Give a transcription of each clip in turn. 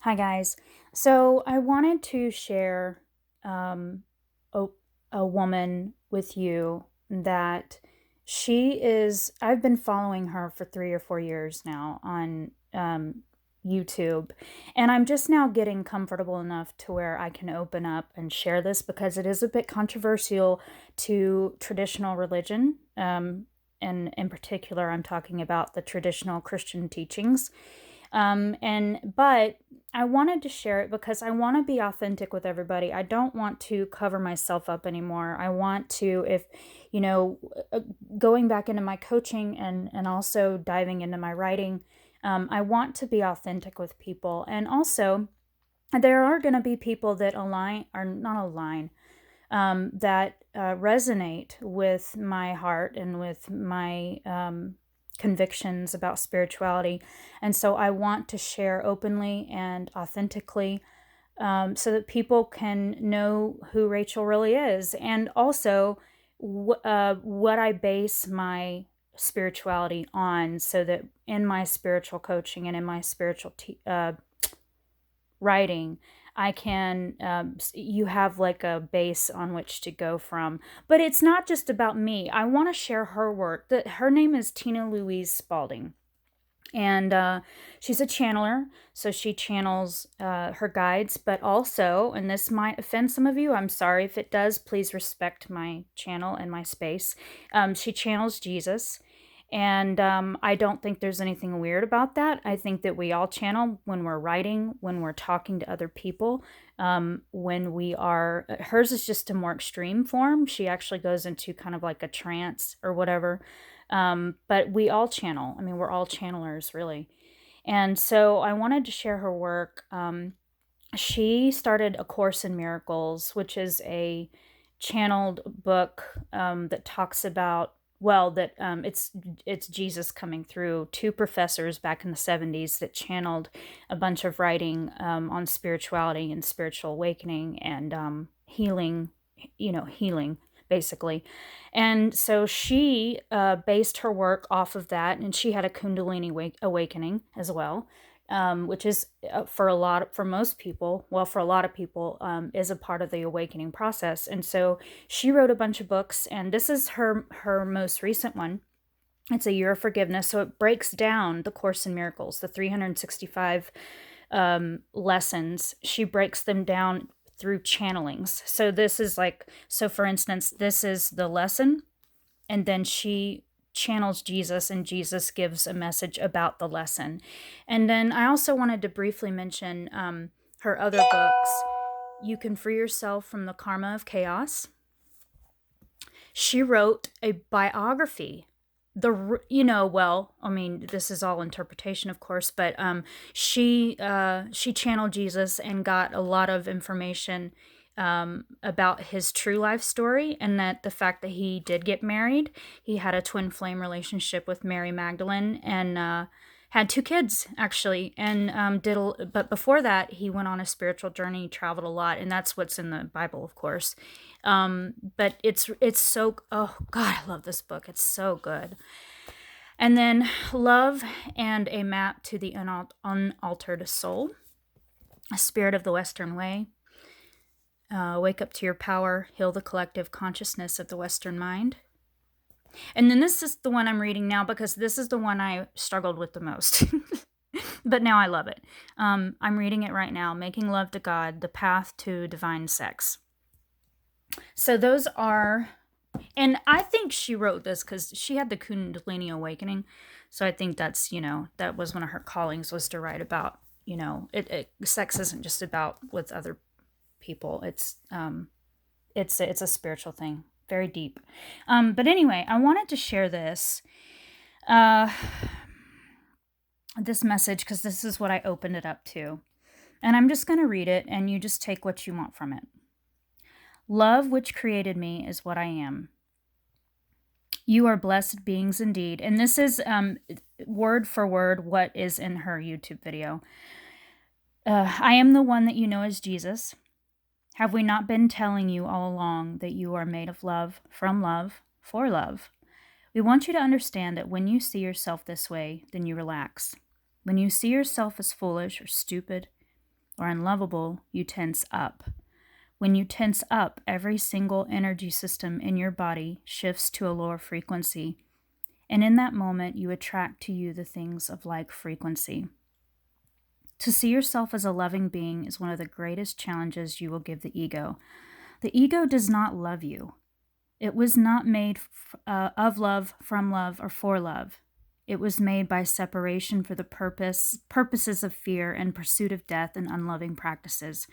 Hi, guys. So I wanted to share um, a, a woman with you that I've been following her for 3 or 4 years now on YouTube. And I'm just now getting comfortable enough to where I can open up and share this because it is a bit controversial to traditional religion. And in particular, I'm talking about the traditional Christian teachings. But I wanted to share it because I want to be authentic with everybody. I don't want to cover myself up anymore. I want to, if you know, uh, going back into my coaching and also diving into my writing, I want to be authentic with people. And also, there are going to be people that align or not align, that resonate with my heart and with my convictions about spirituality. And so I want to share openly and authentically, so that people can know who Rachel really is. And also what I base my spirituality on, so that in my spiritual coaching and in my spiritual writing, I can, you have like a base on which to go from. But it's not just about me. I want to share her work. Her name is Tina Louise Spalding. And she's a channeler, so she channels her guides, but also, and this might offend some of you, I'm sorry if it does, please respect my channel and my space. She channels Jesus, and I don't think there's anything weird about that. I think that we all channel when we're writing, when we're talking to other people, when we are, hers is just a more extreme form. She actually goes into kind of like a trance or whatever. But we all channel. I mean, we're all channelers, really. And so I wanted to share her work. She started A Course in Miracles, which is a channeled book that talks about, well, that it's Jesus coming through. Two professors back in the 70s that channeled a bunch of writing on spirituality and spiritual awakening and healing, healing basically. And so she based her work off of that, and she had a Kundalini awakening as well, which is for most people, well, for a lot of people, is a part of the awakening process. And so she wrote a bunch of books, and this is her most recent one. It's A Year of Forgiveness. So it breaks down the Course in Miracles, the 365 lessons. She breaks them down through channelings. So this is like, so for instance, this is the lesson, and then she channels Jesus, and Jesus gives a message about the lesson. And then I also wanted to briefly mention her other books. You Can Free Yourself from the Karma of Chaos. She wrote a biography. Well, I mean, this is all interpretation, of course, but she channeled Jesus and got a lot of information about his true life story, and that the fact that he did get married, he had a twin flame relationship with Mary Magdalene, and had two kids actually, and but before that he went on a spiritual journey, traveled a lot, and that's what's in the Bible, of course. But it's so, oh God, I love this book. It's so good. And then Love and a Map to the Unaltered Soul, A Spirit of the Western Way, Wake Up to Your Power, Heal the Collective Consciousness of the Western Mind. And then this is the one I'm reading now because this is the one I struggled with the most. But now I love it. I'm reading it right now, Making Love to God, The Path to Divine Sex. So those are, and I think she wrote this because she had the Kundalini awakening. So I think that's, that was one of her callings, was to write about, sex isn't just about with other people. It's a spiritual thing, very deep. But anyway, I wanted to share this this message because this is what I opened it up to. And I'm just going to read it, and you just take what you want from it. Love, which created me, is what I am. You are blessed beings indeed. And this is word for word what is in her YouTube video. I am the one that you know as Jesus. Have we not been telling you all along that you are made of love, from love, for love? We want you to understand that when you see yourself this way, then you relax. When you see yourself as foolish or stupid, or unlovable, you tense up. When you tense up, every single energy system in your body shifts to a lower frequency. And in that moment, you attract to you the things of like frequency. To see yourself as a loving being is one of the greatest challenges you will give the ego. The ego does not love you. It was not made of love, from love, or for love. It was made by separation for the purposes of fear and pursuit of death and unloving practices.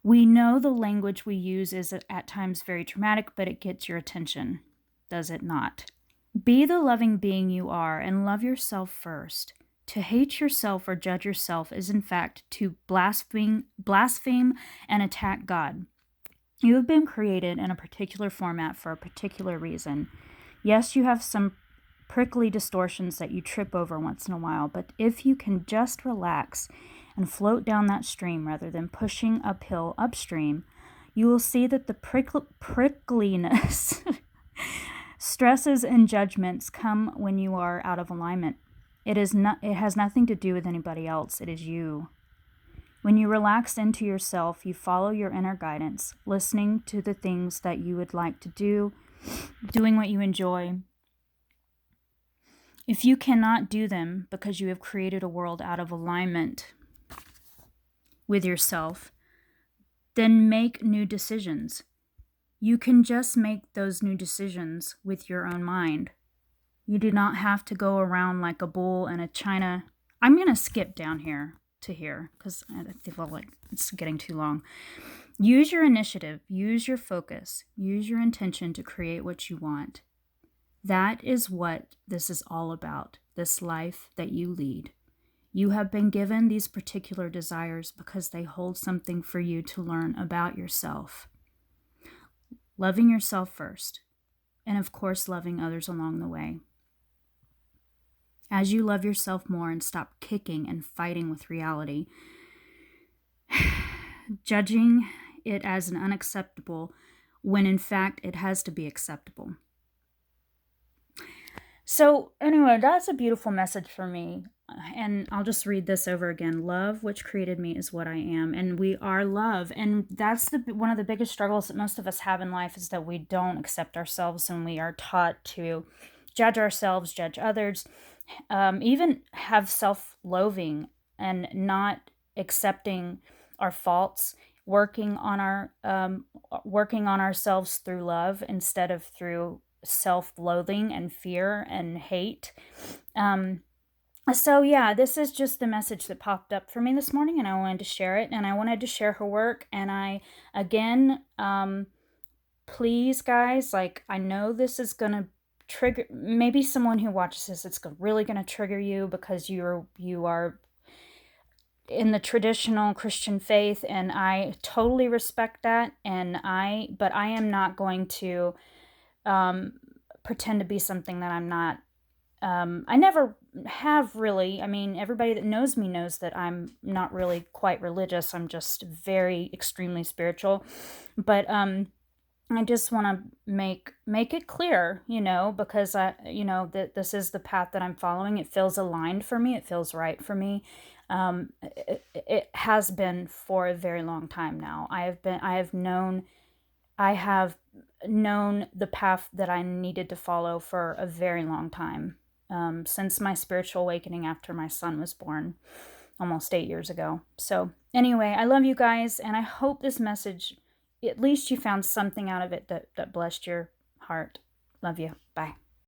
We know the language we use is at times very dramatic, but it gets your attention, does it not? Be the loving being you are and love yourself first. To hate yourself or judge yourself is in fact to blaspheme and attack God. You have been created in a particular format for a particular reason. Yes, you have some prickly distortions that you trip over once in a while, but if you can just relax and float down that stream rather than pushing uphill upstream, you will see that the prickliness, stresses, and judgments come when you are out of alignment. It has nothing to do with anybody else. It is you. When you relax into yourself, you follow your inner guidance, listening to the things that you would like to do, doing what you enjoy. If you cannot do them because you have created a world out of alignment with yourself, then make new decisions. You can just make those new decisions with your own mind. You do not have to go around like a bull in a china. I'm going to skip down here to here because I feel like it's getting too long. Use your initiative, use your focus, use your intention to create what you want. That is what this is all about, this life that you lead. You have been given these particular desires because they hold something for you to learn about yourself. Loving yourself first, and of course, loving others along the way. As you love yourself more and stop kicking and fighting with reality, judging it as an unacceptable when in fact it has to be acceptable. So anyway, that's a beautiful message for me. And I'll just read this over again. Love, which created me, is what I am. And we are love. And that's one of the biggest struggles that most of us have in life is that we don't accept ourselves, and we are taught to judge ourselves, judge others, even have self-loathing and not accepting our faults, working on ourselves through love instead of through self-loathing and fear and hate. So yeah, this is just the message that popped up for me this morning, and I wanted to share it, and I wanted to share her work. And I, again, please guys, like, I know this is going to trigger, maybe someone who watches this, it's really going to trigger you because you are in the traditional Christian faith, and I totally respect that. But I am not going to pretend to be something that I'm not. I never have really. I mean, everybody that knows me knows that I'm not really quite religious. I'm just very extremely spiritual. But I just want to make it clear, because that this is the path that I'm following. It feels aligned for me. It feels right for me. It has been for a very long time now. I have known the path that I needed to follow for a very long time, since my spiritual awakening after my son was born almost 8 years ago. So anyway, I love you guys, and I hope this message, at least you found something out of it that blessed your heart. Love you. Bye.